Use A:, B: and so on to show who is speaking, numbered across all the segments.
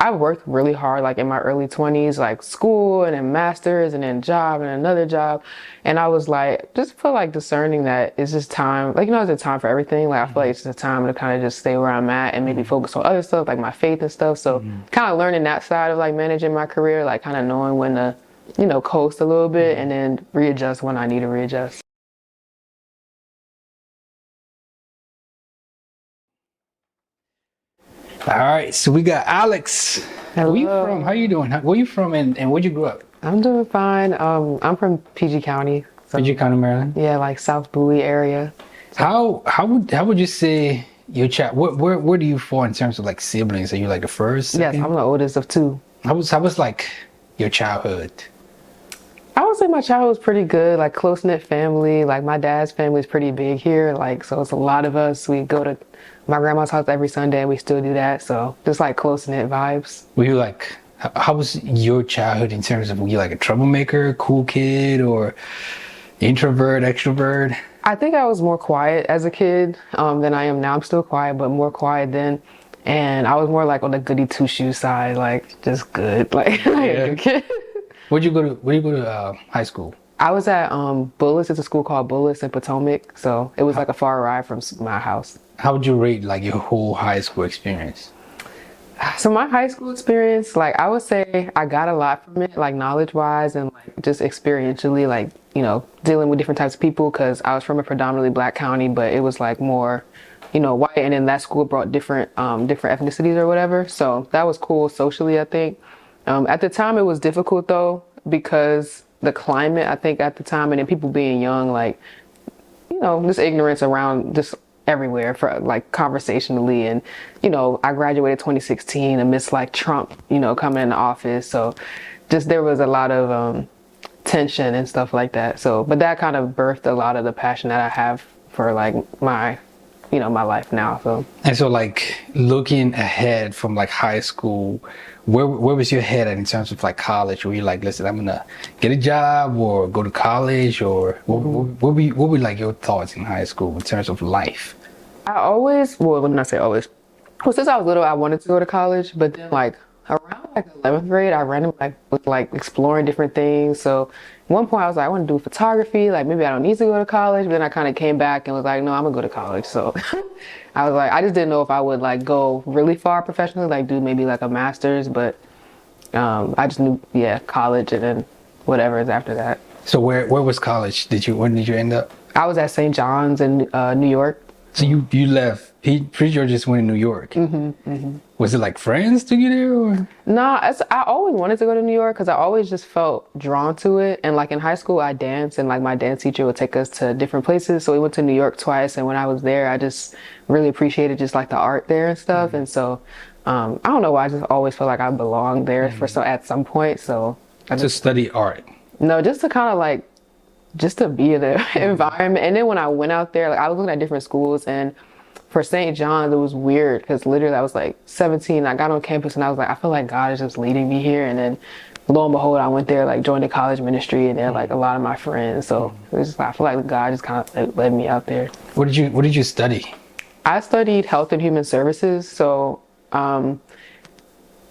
A: I worked really hard like in my early 20s, like school and then masters and then job and another job. And I was like, just feel like discerning that it's just time, like, it's a time for everything. Like, I feel like it's just a time to kind of just stay where I'm at and maybe focus on other stuff, like my faith and stuff. So kind of learning that side of like managing my career, like kind of knowing when to, coast a little bit and then readjust when I need to readjust.
B: All right, so we got Alex. Where you from? How
A: Hello.
B: you doing? Where you from and where you grew up?
A: I'm doing fine. I'm from PG County. So
B: Fitchie County, Maryland.
A: yeah, like South Bowie area. So
B: How would you say your child? Where do you fall in terms of like siblings? Are you like the first,
A: yes,
B: second?
A: I'm the oldest of two.
B: How was like your childhood?
A: I would say my childhood was pretty good, like close-knit family. Like my dad's family is pretty big here, like so it's a lot of us. We go to my grandma's house every Sunday. We still do that, so just like close-knit vibes.
B: Were you like how was your childhood in terms of were you like a troublemaker, cool kid, or introvert, extrovert?
A: I think I was more quiet as a kid than I am now. I'm still quiet, but more quiet then. And I was more like on the goody two-shoes side, like just good, like, like a
B: Yeah.
A: good kid.
B: Where you go to high school?
A: I was at Bullis. It's a school called Bullis in Potomac, so it was like a far ride from my house.
B: How would you rate like your whole high school experience?
A: So my high school experience, like I would say I got a lot from it, like knowledge wise and like just experientially, like, dealing with different types of people because I was from a predominantly black county, but it was like more, white. And then that school brought different ethnicities or whatever. So that was cool socially, I think. At the time it was difficult though, because the climate, I think at the time, and then people being young, like, just ignorance around just everywhere for like conversationally. And, I graduated 2016 amidst like Trump, coming into office. So just there was a lot of tension and stuff like that. So, but that kind of birthed a lot of the passion that I have for like my life now. So
B: And so, like, looking ahead from like high school, where was your head at in terms of like college? Were you like, listen, I'm gonna get a job or go to college, or what were like your thoughts in high school in terms of life?
A: I always, well, let me not say always. Well, since I was little, I wanted to go to college, but then like around like 11th grade, I randomly like was like exploring different things. So at one point I was like, I want to do photography. Like maybe I don't need to go to college. But then I kind of came back and was like, no, I'm gonna go to college. So I was like, I just didn't know if I would like go really far professionally, like do maybe like a master's. But I just knew, yeah, college and then whatever is after that.
B: So where was college? When did you end up?
A: I was at St. John's in New York.
B: So you left. Pretty sure just went to New York. Was it like friends took you there, or?
A: No, I always wanted to go to New York because I always just felt drawn to it. And like in high school, I danced, and like my dance teacher would take us to different places. So we went to New York twice, and when I was there, I just really appreciated just like the art there and stuff. And so I don't know why, I just always felt like I belonged there for at some point. So I
B: To
A: just
B: study art.
A: no, just to kind of like just to be in the environment. And then when I went out there, like I was looking at different schools, and for St. John's, it was weird because literally I was like 17. I got on campus and I was like, I feel like God is just leading me here. And then lo and behold, I went there, like joined the college ministry, and they're like a lot of my friends. So it was just, I feel like God just kind of like, led me out there.
B: What did you study?
A: I studied health and human services. So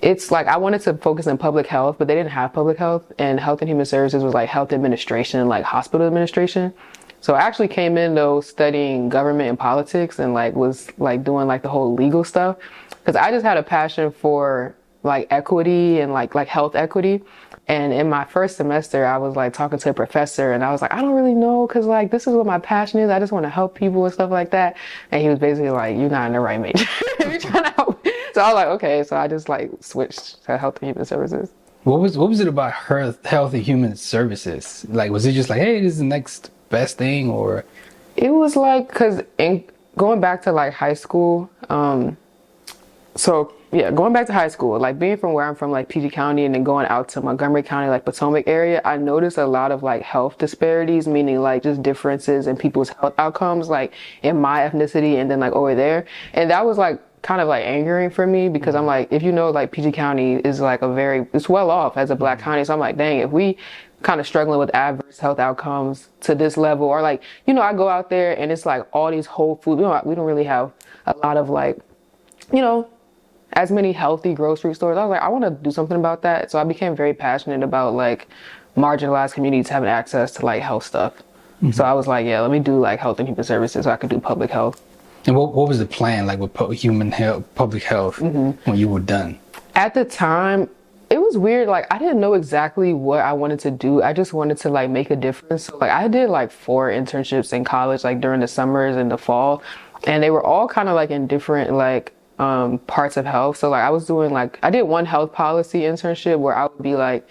A: it's like I wanted to focus on public health, but they didn't have public health, and health and human services was like health administration, like hospital administration. So I actually came in though studying government and politics, and like was like doing like the whole legal stuff because I just had a passion for like equity and like health equity. And in my first semester, I was like talking to a professor, and I was like, I don't really know, because like this is what my passion is. I just want to help people and stuff like that. And he was basically like, you're not in the right major. You're trying to help. So I was like, okay. So I just like switched to health and human services.
B: What was it about health and human services? Like, was it just like, hey, this is the next best thing, or?
A: It was like, because in going back to like high school, so yeah, going back to high school, like being from where I'm from, like PG County, and then going out to Montgomery County, like Potomac area, I noticed a lot of like health disparities, meaning like just differences in people's health outcomes, like in my ethnicity and then like over there. And that was like kind of like angering for me because I'm like, if like PG County is like it's well off as a black county. So I'm like, dang, if we kind of struggling with adverse health outcomes to this level, or like, I go out there and it's like all these Whole Foods, we don't really have a lot of like, you know, as many healthy grocery stores. I was like, I want to do something about that. So I became very passionate about like marginalized communities having access to like health stuff. So I was like, yeah, let me do like health and human services so I could do public health.
B: And what was the plan like with human health, public health when you were done?
A: At the time, it was weird. Like I didn't know exactly what I wanted to do. I just wanted to like make a difference. So like I did like 4 internships in college, like during the summers and the fall, and they were all kind of like in different like parts of health. So like I was doing like I did one health policy internship where I would be like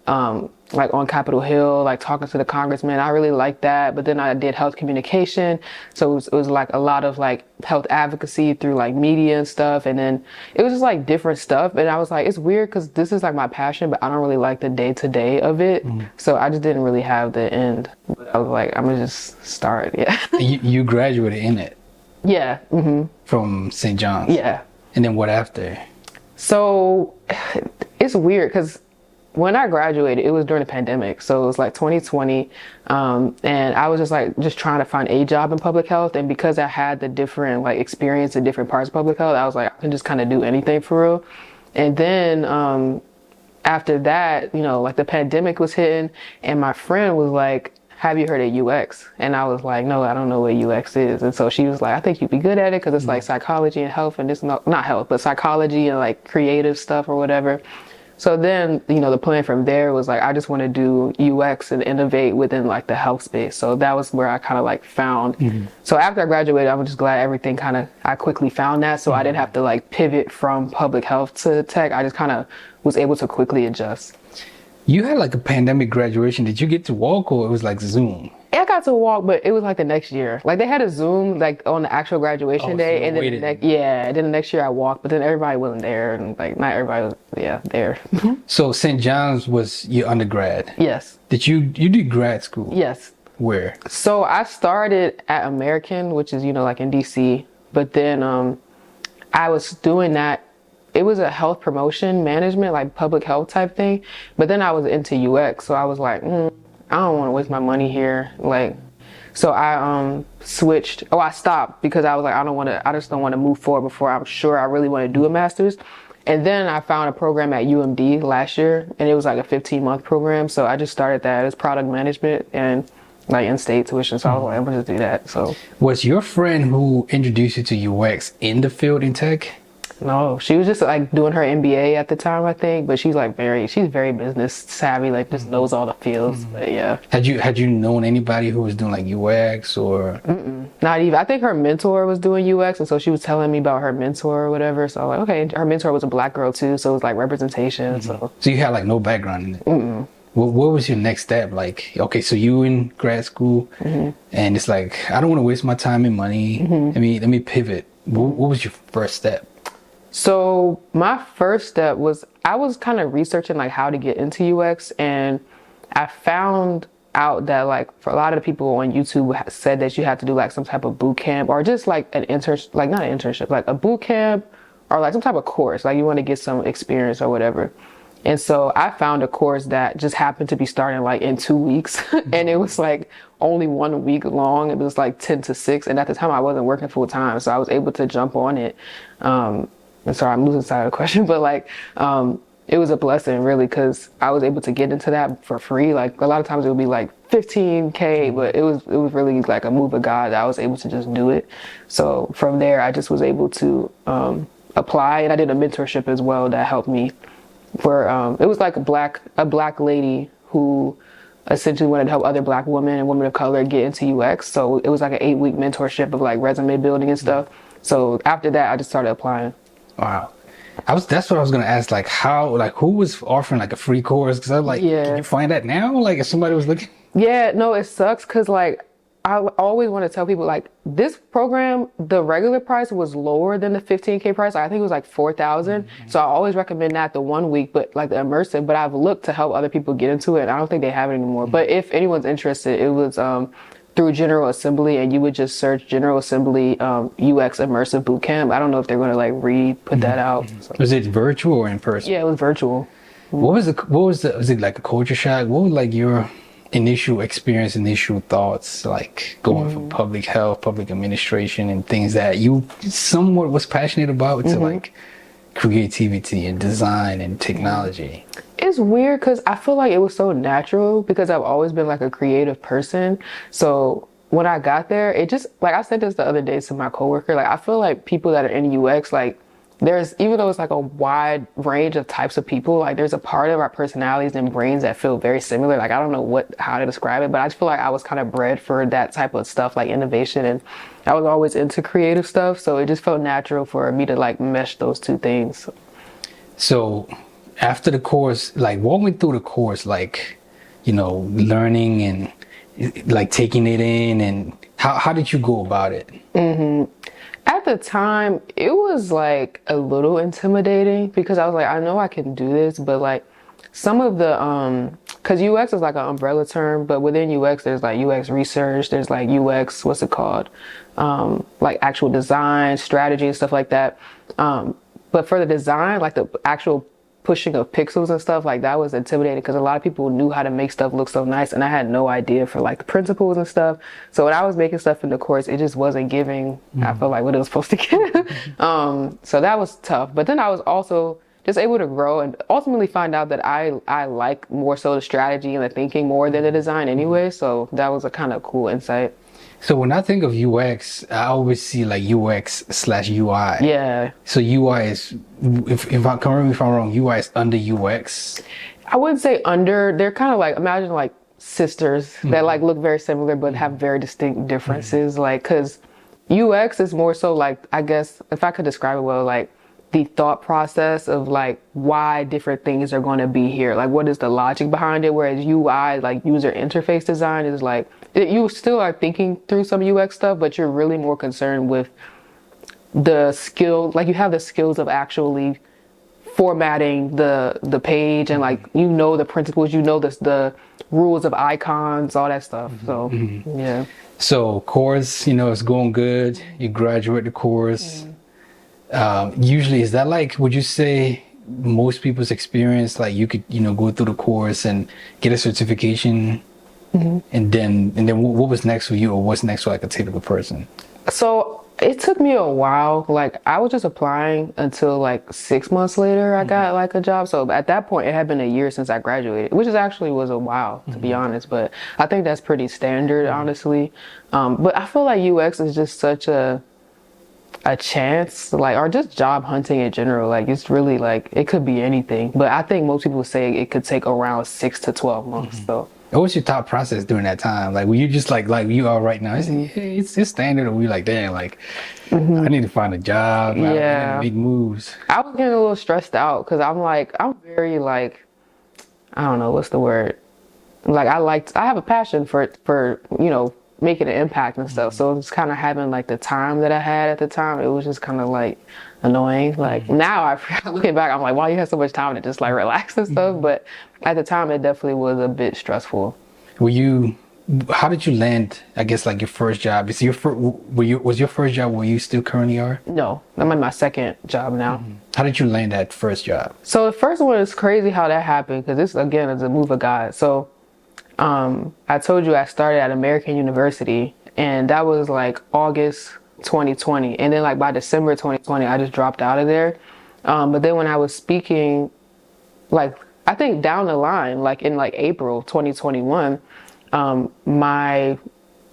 A: on Capitol Hill, like talking to the congressman. I really liked that. But then I did health communication. So it was like a lot of like health advocacy through like media and stuff. And then it was just like different stuff. And I was like, it's weird because this is like my passion, but I don't really like the day to day of it. So I just didn't really have the end. But I was like, I'm gonna just start. Yeah.
B: You graduated in it
A: Yeah.
B: from St. John's.
A: Yeah.
B: And then what after?
A: So it's weird because when I graduated, it was during the pandemic. So it was like 2020. And I was just trying to find a job in public health. And because I had the different like experience in different parts of public health, I was like, I can just kind of do anything for real. And then after that, you know, like the pandemic was hitting and my friend was like, have you heard of UX? And I was like, no, I don't know what UX is. And so she was like, I think you'd be good at it because it's like psychology and health and this, not health, but psychology and like creative stuff or whatever. So then, you know, the plan from there was like, I just want to do UX and innovate within like the health space. So that was where I kind of like found. So after I graduated, I'm just glad everything I quickly found that. So I didn't have to like pivot from public health to tech. I just kind of was able to quickly adjust.
B: You had like a pandemic graduation. Did you get to walk or it was like Zoom?
A: I got to walk, but it was like the next year. Like they had a Zoom like on the actual graduation day,
B: so
A: and then then the next year I walked, but then everybody wasn't there, and like not everybody was there.
B: So St. John's was your undergrad.
A: Yes.
B: Did you did grad school?
A: Yes.
B: Where?
A: So I started at American, which is, you know, like in DC, but then I was doing that. It was a health promotion management, like public health type thing, but then I was into UX, so I was like, I don't want to waste my money here. Like, so I switched. I stopped because I was like, I just don't want to move forward before I'm sure I really want to do a master's. And then I found a program at UMD last year, and it was like a 15-month program. So I just started that as product management and like in-state tuition. So I was like, I'm gonna just do that. So
B: was your friend who introduced you to UX in the field in tech?
A: No, she was just like doing her MBA at the time, I think, but she's very business savvy, like just knows all the fields. But yeah. Had
B: you known anybody who was doing like UX or?
A: Not even. I think her mentor was doing UX, and so she was telling me about her mentor or whatever. So I was like, okay, her mentor was a Black girl too, so it was like representation. So
B: you had like no background in it. What was your next step? Like, okay, so you in grad school, and it's like I don't want to waste my time and money. Let me pivot. What was your first step?
A: So my first step was I was kind of researching like how to get into UX, and I found out that like for a lot of the people on YouTube said that you have to do like some type of boot camp or just like an internship, like not an internship, like a boot camp or like some type of course, like you want to get some experience or whatever. And so I found a course that just happened to be starting like in 2 weeks and it was like only 1 week long. It was like 10 to 6. And at the time I wasn't working full time. So I was able to jump on it. And sorry, I'm losing sight of the question, but like, it was a blessing really, cause I was able to get into that for free. Like a lot of times it would be like 15K, but it was really like a move of God that I was able to just do it. So from there, I just was able to, apply, and I did a mentorship as well that helped me where, it was like a black lady who essentially wanted to help other Black women and women of color get into UX. So it was like an 8-week mentorship of like resume building and stuff. So after that, I just started applying.
B: Wow. That's what I was gonna ask. Like how, like who was offering like a free course? Because I'm like, can you find that now? Like if somebody was looking.
A: Yeah, no, it sucks because like I always want to tell people like this program, the regular price was lower than the 15K price. I think it was like 4,000. So I always recommend that the 1 week, but like the immersive. But I've looked to help other people get into it. And I don't think they have it anymore. But if anyone's interested, it was through General Assembly, and you would just search General Assembly UX Immersive Bootcamp. I don't know if they're going to like put that out. So.
B: Was it virtual or in person?
A: Yeah, it was virtual.
B: Was it like a culture shock? What was like your initial experience, initial thoughts, like going from public health, public administration, and things that you somewhat was passionate about to like creativity and design and technology?
A: It's weird because I feel like it was so natural because I've always been like a creative person. So when I got there, it just like I said this the other day to my coworker, like I feel like people that are in UX, like there's even though it's like a wide range of types of people, like there's a part of our personalities and brains that feel very similar. Like I don't know how to describe it, but I just feel like I was kind of bred for that type of stuff, like innovation, and I was always into creative stuff. So it just felt natural for me to like mesh those two things.
B: So after the course, like walk me through the course, like, learning and like taking it in, and how did you go about it?
A: At the time, it was like a little intimidating because I was like, I know I can do this, but like some of the, because UX is like an umbrella term, but within UX, there's like UX research, there's like UX, what's it called? Like actual design, strategy, and stuff like that. But for the design, like the actual pushing of pixels and stuff, like that was intimidating because a lot of people knew how to make stuff look so nice, and I had no idea for like the principles and stuff. So when I was making stuff in the course, it just wasn't giving, I felt like what it was supposed to give. So that was tough. But then I was also just able to grow and ultimately find out that I like more so the strategy and the thinking more than the design anyway. So that was a kind of cool insight.
B: So when I think of UX, I always see like UX/UI.
A: Yeah.
B: So UI is, if I correct me if I'm wrong, UI is under UX.
A: I wouldn't say under. They're kind of like, imagine like sisters that like look very similar but have very distinct differences. Like, because UX is more so like, I guess if I could describe it well, like the thought process of like why different things are going to be here. Like what is the logic behind it? Whereas UI, like user interface design, is like you still are thinking through some UX stuff, but you're really more concerned with the skill. Like you have the skills of actually formatting the page and like the principles, the rules of icons, all that stuff. So yeah.
B: So course, it's going good. You graduate the course. Usually, is that like, would you say most people's experience, like you could, go through the course and get a certification, and then what was next for you, or what's next for like a typical person?
A: So it took me a while. Like I was just applying until like 6 months later, I got like a job. So at that point, it had been a year since I graduated, which is actually was a while to be honest. But I think that's pretty standard, honestly. But I feel like UX is just such a chance, like, or just job hunting in general. Like it's really like it could be anything, but I think most people say it could take around 6 to 12 months. So
B: what was your thought process during that time? Like were you just like you are right now, it's standard, or were you like, damn, like I need to find a job, I need to make moves?
A: I was getting a little stressed out because I'm very like, I don't know what's the word, like I have a passion for making an impact and stuff. So it's kind of having like the time that I had at the time, it was just kind of like annoying. Like now looking back, I'm like, wow, you had so much time to just like relax and stuff. But at the time, it definitely was a bit stressful.
B: How did you land, I guess, like your first job? Was your first job where you still currently are?
A: No, I'm in my second job now.
B: How did you land that first job?
A: So the first one is crazy how that happened, because this again is a move of God. So I told you I started at American University, and that was like August 2020. And then like by December 2020, I just dropped out of there. But then when I was speaking, like I think down the line, like in like April 2021, my,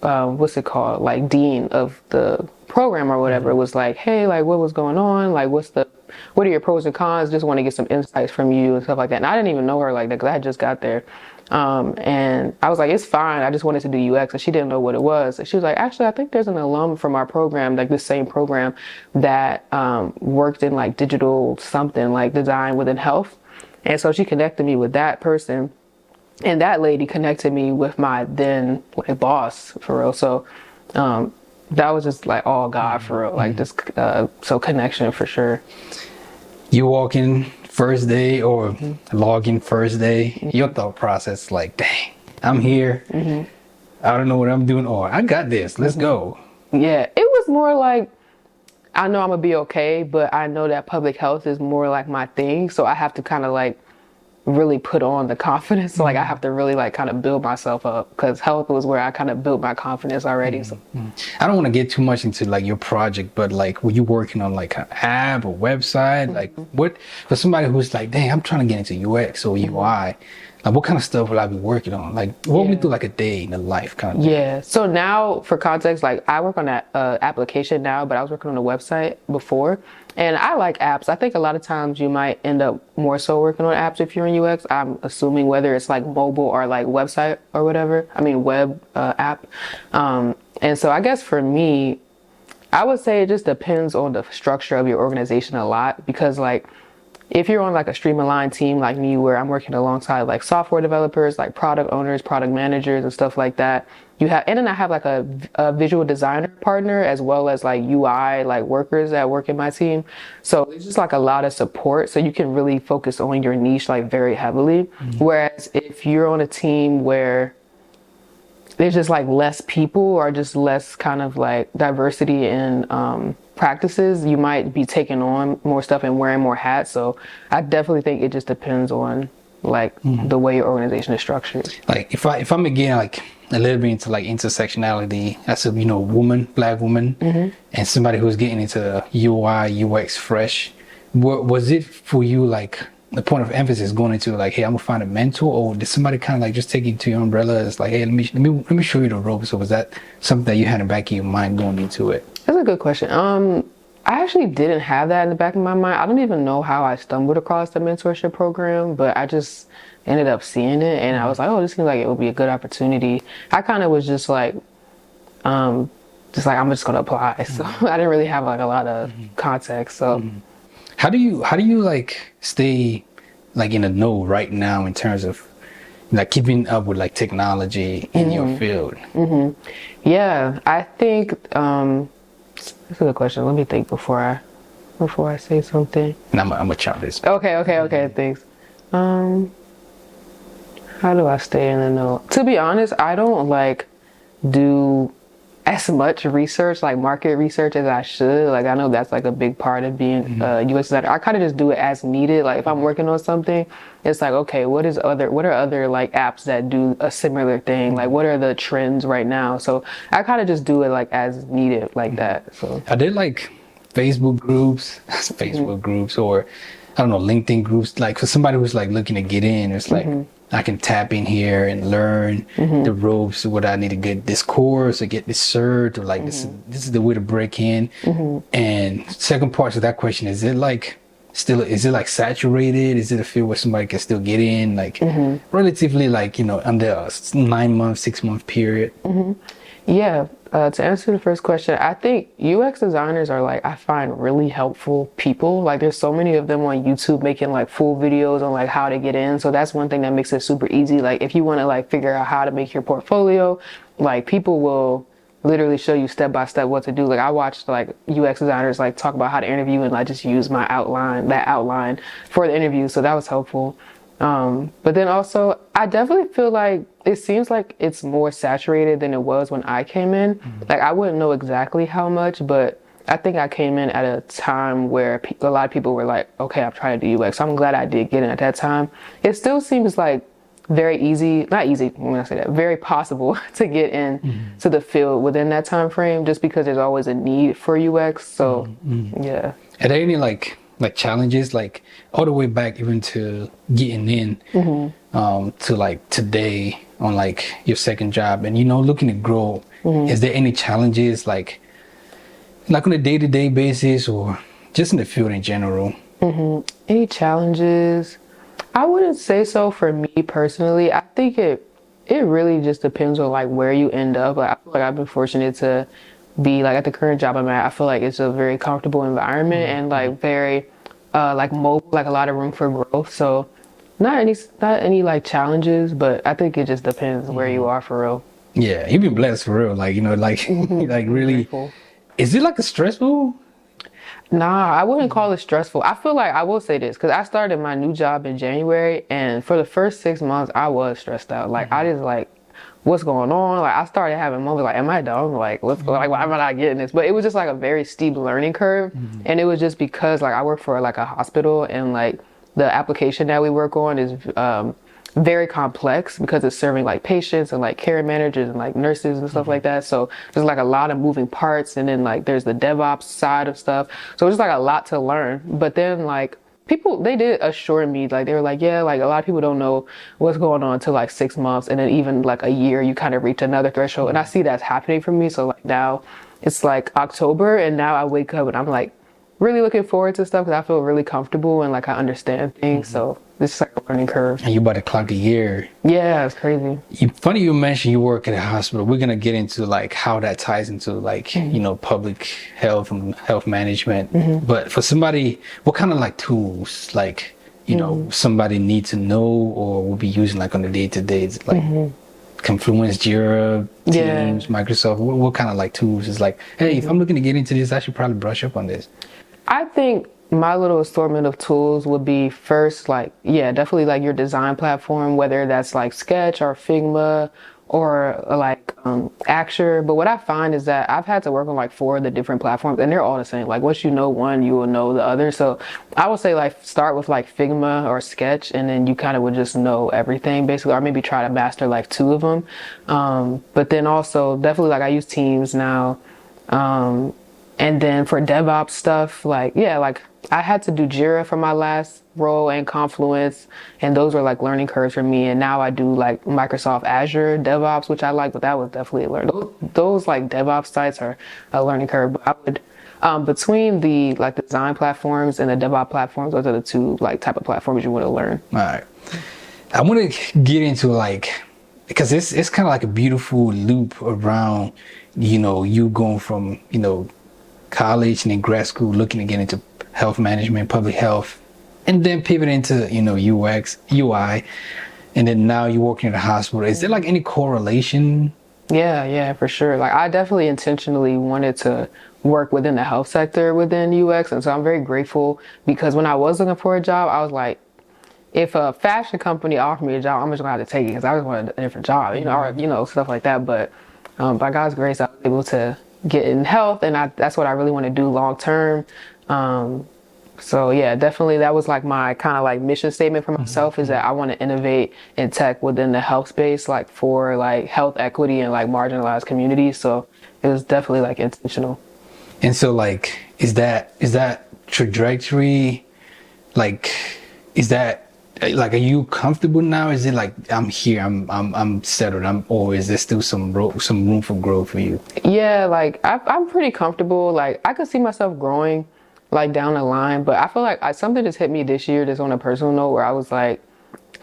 A: what's it called? Like dean of the program or whatever was like, hey, like what was going on? Like what are your pros and cons? Just want to get some insights from you and stuff like that. And I didn't even know her like that because I had just got there. And I was like, it's fine. I just wanted to do UX. And she didn't know what it was. And she was like, actually, I think there's an alum from our program, like the same program that worked in like digital something, like design within health. And so she connected me with that person. And that lady connected me with my then like boss, for real. So that was just like all God, for real. Like just so connection for sure.
B: You walk in first day or log in first day, your thought process like, dang, I'm here. I don't know what I'm doing, or I got this, let's go.
A: Yeah, it was more like, I know I'm gonna be okay, but I know that public health is more like my thing. So I have to kind of like really put on the confidence. So like I have to really like kind of build myself up because health was where I kind of built my confidence already. So
B: I don't want to get too much into like your project, but like were you working on like an app or website? Like what for somebody who's like, dang, I'm trying to get into UX or UI, like what kind of stuff will I be working on? Like walk me through like a day in the life kind of thing.
A: yeah. So now for context, like I work on that application now, but I was working on a website before. And I like apps. I think a lot of times you might end up more so working on apps if you're in UX. I'm assuming whether it's like mobile or like website or whatever. I mean, web app. And so I guess for me, I would say it just depends on the structure of your organization a lot because like if you're on like a streamlined team like me where I'm working alongside like software developers, like product owners, product managers and stuff like that, you have, and then I have like a visual designer partner as well as like UI like workers that work in my team. So it's just like a lot of support. So you can really focus on your niche like very heavily. Whereas if you're on a team where there's just like less people or just less kind of like diversity in practices, you might be taking on more stuff and wearing more hats. So I definitely think it just depends on like the way your organization is structured.
B: Like if I'm again like a little bit into like intersectionality as a woman, black woman, and somebody who's getting into UI UX fresh, what was it for you like the point of emphasis going into like, hey, I'm gonna find a mentor, or did somebody kind of like just take you to your umbrella? It's like, hey, let me show you the ropes. Or was that something that you had in the back of your mind going into it?
A: That's a good question. I actually didn't have that in the back of my mind. I don't even know how I stumbled across the mentorship program, but I just ended up seeing it and I was like, oh, this seems like it would be a good opportunity. I kind of was just like I'm just gonna apply. So I didn't really have like a lot of context. So
B: how do you like stay like in the know right now in terms of like keeping up with like technology in your field?
A: Yeah, I think that's a good question. Let me think before I say something.
B: And I'm gonna chop this.
A: Okay, thanks. How do I stay in the know? To be honest, I don't like do as much research, like market research, as I should. Like I know that's like a big part of being a UX designer. I kind of just do it as needed. Like if I'm working on something, it's like, okay, what are other like apps that do a similar thing? Like what are the trends right now? So I kind of just do it like as needed, like that. So
B: Are there like Facebook groups or I don't know, LinkedIn groups, like for somebody who's like looking to get in, it's like I can tap in here and learn the ropes, what I need to get this course or get this cert, or like this is the way to break in. And second part to that question, is it like saturated? Is it a field where somebody can still get in like relatively like, under a 9 month, 6 month period?
A: yeah, to answer the first question, I think UX designers are like, I find really helpful people. Like there's so many of them on YouTube making like full videos on like how to get in. So that's one thing that makes it super easy. Like if you want to like figure out how to make your portfolio, like people will literally show you step by step what to do. Like I watched like UX designers like talk about how to interview and I just use that outline for the interview. So that was helpful. But then also I definitely feel like it seems like it's more saturated than it was when I came in. Like I wouldn't know exactly how much, but I think I came in at a time where a lot of people were like, okay, I'm trying to do UX. So I'm glad I did get in at that time. It still seems like very easy, not easy when I say that, very possible to get in to the field within that time frame just because there's always a need for UX. So yeah.
B: Are there any like challenges like all the way back even to getting in to like today on like your second job and looking to grow? Is there any challenges like on a day-to-day basis or just in the field in general?
A: Any challenges? I wouldn't say so for me personally. I think it really just depends on like where you end up. Like I feel like I've been fortunate to be like at the current job I'm at. I feel like it's a very comfortable environment and like very like mobile, like a lot of room for growth. So not any like challenges, but I think it just depends where you are for real.
B: Yeah, you've been blessed for real. Like like like really.
A: Grateful.
B: Is it like a stressful?
A: Nah, I wouldn't call it stressful. I feel like I will say this because I started my new job in January, and for the first 6 months, I was stressed out. Like I just like, what's going on? Like I started having moments like, am I dumb? Like what's going? Like why am I not getting this? But it was just like a very steep learning curve, and it was just because like I work for like a hospital, and like the application that we work on is very complex because it's serving like patients and like care managers and like nurses and stuff like that. So there's like a lot of moving parts, and then like there's the DevOps side of stuff. So it's just like a lot to learn. But then like people, they did assure me, like they were like, yeah, like a lot of people don't know what's going on until like 6 months, and then even like a year you kind of reach another threshold. And I see that's happening for me. So like now it's like October, and now I wake up and I'm like really looking forward to stuff because I feel really comfortable and like I understand things. So this is like a learning curve.
B: And you about to clock a year.
A: Yeah, it's crazy.
B: Funny you mentioned you work at a hospital. We're gonna get into like how that ties into like public health and health management. But for somebody, what kind of like tools like somebody needs to know or will be using like on a day-to-day, like Confluence, Jira, Teams, Microsoft? What kind of like tools is like, hey, if I'm looking to get into this, I should probably brush up on this?
A: I think my little assortment of tools would be first, like, yeah, definitely like your design platform, whether that's like Sketch or Figma or like Axure. But what I find is that I've had to work on like 4 of the different platforms, and they're all the same. Like once you know one, you will know the other. So I would say like start with like Figma or Sketch, and then you kind of would just know everything basically, or maybe try to master like 2 of them. But then also definitely like I use Teams now. And then for DevOps stuff, like, yeah, like I had to do Jira for my last role and Confluence, and those were like learning curves for me. And now I do like Microsoft Azure DevOps, which I like, but that was definitely a learning. Those like DevOps sites are a learning curve. But I would, between the like design platforms and the DevOps platforms, those are the 2 like type of platforms you want to learn.
B: All right. I want to get into like, because it's kind of like a beautiful loop around, you going from, college and then grad school, looking to get into health management, public health, and then pivot into, UX, UI, and then now you're working at a hospital. Is there like any correlation?
A: Yeah, for sure. Like I definitely intentionally wanted to work within the health sector within UX. And so I'm very grateful because when I was looking for a job, I was like, if a fashion company offered me a job, I'm just gonna have to take it because I just wanted a different job, or, stuff like that. But by God's grace, I was able to get in health, and that's what I really want to do long term. So yeah, definitely that was like my kind of like mission statement for myself, is that I want to innovate in tech within the health space, like for like health equity and like marginalized communities. So it was definitely like intentional.
B: And so like, is that trajectory, like, is that like, are you comfortable now? Is it like, I'm here, I'm settled, or is there still some room for growth for you? Yeah,
A: like I'm pretty comfortable. Like I could see myself growing like down the line, but I feel like something just hit me this year, just on a personal note, where I was like,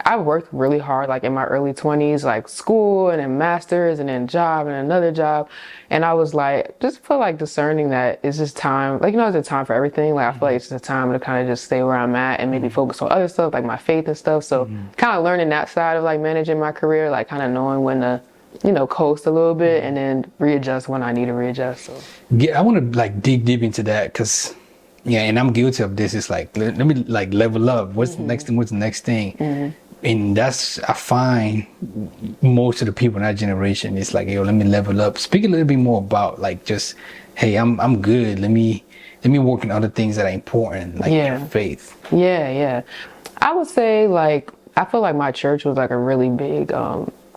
A: I worked really hard like in my early 20s, like school and then masters and then job and another job. And I was like, just feel like discerning that it's just time, like, it's a time for everything. Like I feel like it's just a time to kind of just stay where I'm at and maybe focus on other stuff like my faith and stuff. So kind of learning that side of like managing my career, like kind of knowing when to, coast a little bit and then readjust when I need to readjust. So
B: yeah, I want to like dig deep into that, because and I'm guilty of this. It's like, let me like level up. What's the next thing? What's the next thing? And that's, I find most of the people in that generation, it's like, yo, let me level up. Speak a little bit more about like, just, hey, I'm good. Let me work on other things that are important, like your faith.
A: Yeah. I would say like, I feel like my church was like a really big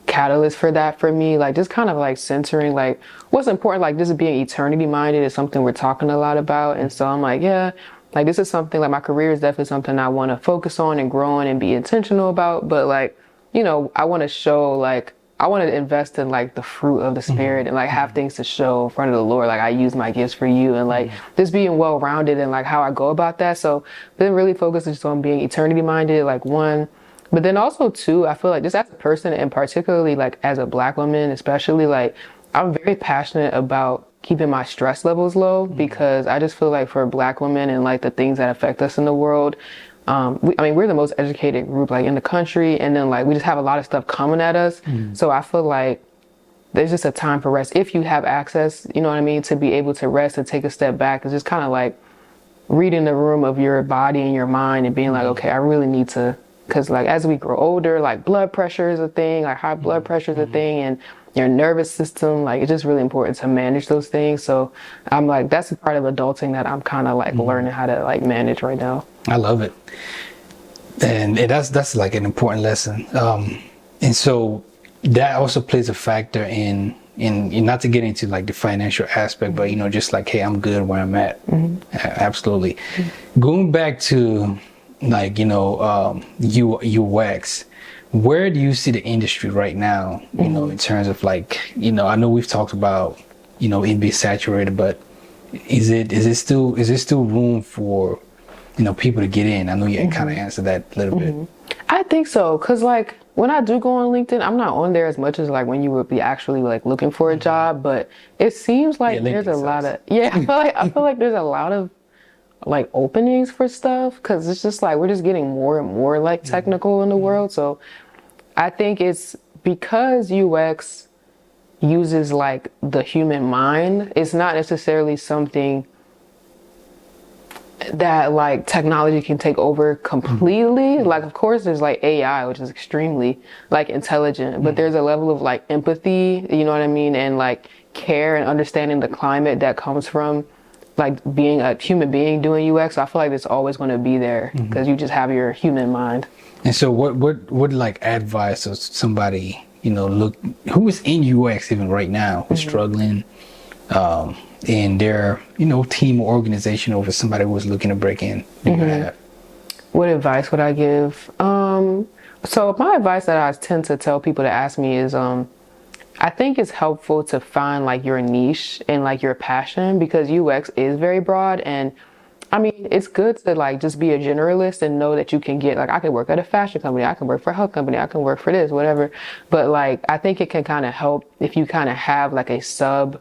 A: catalyst for that for me. Like just kind of like centering like what's important, like just being eternity minded is something we're talking a lot about. And so I'm like, yeah, like this is something, like my career is definitely something I want to focus on and grow on and be intentional about. But like, I want to show, like, I want to invest in like the fruit of the spirit and like have things to show in front of the Lord. Like I use my gifts for you, and like just being well-rounded and like how I go about that. So then really focus just on being eternity minded, like 1. But then also 2, I feel like just as a person, and particularly like as a Black woman, especially, like I'm very passionate about keeping my stress levels low, because I just feel like for Black women and like the things that affect us in the world, we're the most educated group like in the country, and then like we just have a lot of stuff coming at us. So I feel like there's just a time for rest if you have access, to be able to rest and take a step back. It's just kind of like reading the room of your body and your mind and being like, okay, I really need to, because like as we grow older, like blood pressure is a thing, like high blood pressure is a thing, and your nervous system, like it's just really important to manage those things. So I'm like, that's a part of adulting that I'm kind of like learning how to like manage right now.
B: I love it. and that's like an important lesson. And so that also plays a factor in not to get into like the financial aspect, but just like, hey, I'm good where I'm at. Absolutely. Going back to like UX, where do you see the industry right now? In terms of like, I know we've talked about it being saturated, but is it still room for people to get in? I know you kind of answered that a little bit.
A: I think so, because like when I do go on LinkedIn, I'm not on there as much as like when you would be actually like looking for a job, but it seems like there's a lot of I feel like there's a lot of like openings for stuff, because it's just like we're just getting more and more like technical in the world. So I think it's because UX uses like the human mind. It's not necessarily something that like technology can take over completely. Like, of course there's like AI, which is extremely like intelligent, but there's a level of like empathy, you know what I mean, and like care and understanding the climate that comes from like being a human being doing UX. So I feel like it's always going to be there because you just have your human mind.
B: And so what like advice of somebody who is in UX even right now, who's struggling in their team or organization, over somebody who was looking to break in, do you have?
A: What advice would I give? So my advice that I tend to tell people to ask me is I think it's helpful to find like your niche and like your passion, because UX is very broad. And I mean, it's good to like just be a generalist and know that you can get like, I can work at a fashion company, I can work for a health company, I can work for this, whatever. But like, I think it can kind of help if you kind of have like a sub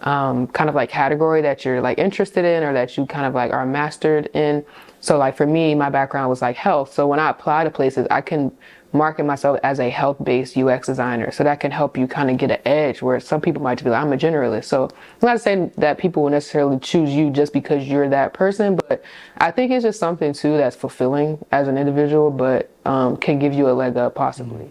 A: kind of like category that you're like interested in, or that you kind of like are mastered in. So like for me, my background was like health. So when I apply to places, I can market myself as a health-based UX designer. So that can help you kind of get an edge, where some people might be like, I'm a generalist. So I'm not saying that people will necessarily choose you just because you're that person, but I think it's just something too that's fulfilling as an individual, but can give you a leg up possibly.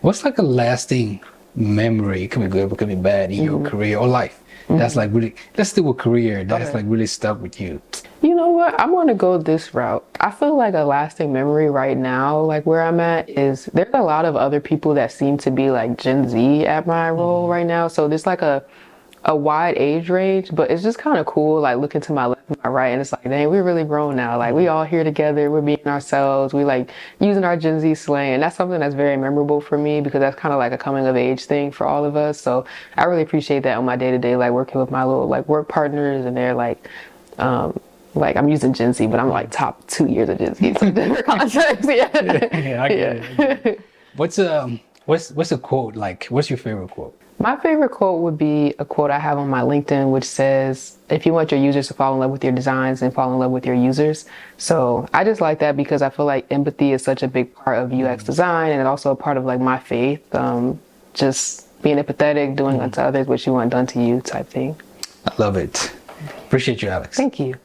B: What's like a lasting memory, it could be good, it could be bad, in your career or life, that's like really, let's do a career that's like really stuck with you?
A: You know what? I'm going to go this route. I feel like a lasting memory right now, like where I'm at, is there's a lot of other people that seem to be like Gen Z at my role right now. So there's like a wide age range, but it's just kind of cool, like looking to my left and my right, and it's like, dang, we're really grown now. Like we all here together, we're being ourselves, we like using our Gen Z slang, and that's something that's very memorable for me, because that's kind of like a coming of age thing for all of us. So I really appreciate that on my day-to-day, like working with my little like work partners, and they're like I'm using Gen Z, but I'm like top 2 years of Gen Z, so different context.
B: I get it. What's a quote, like what's your favorite quote?
A: My favorite quote would be a quote I have on my LinkedIn, which says, if you want your users to fall in love with your designs, then fall in love with your users. So I just like that, because I feel like empathy is such a big part of UX design, and it's also a part of like my faith. Just being empathetic, doing unto others what you want done to you type thing.
B: I love it. Appreciate you, Alex.
A: Thank you.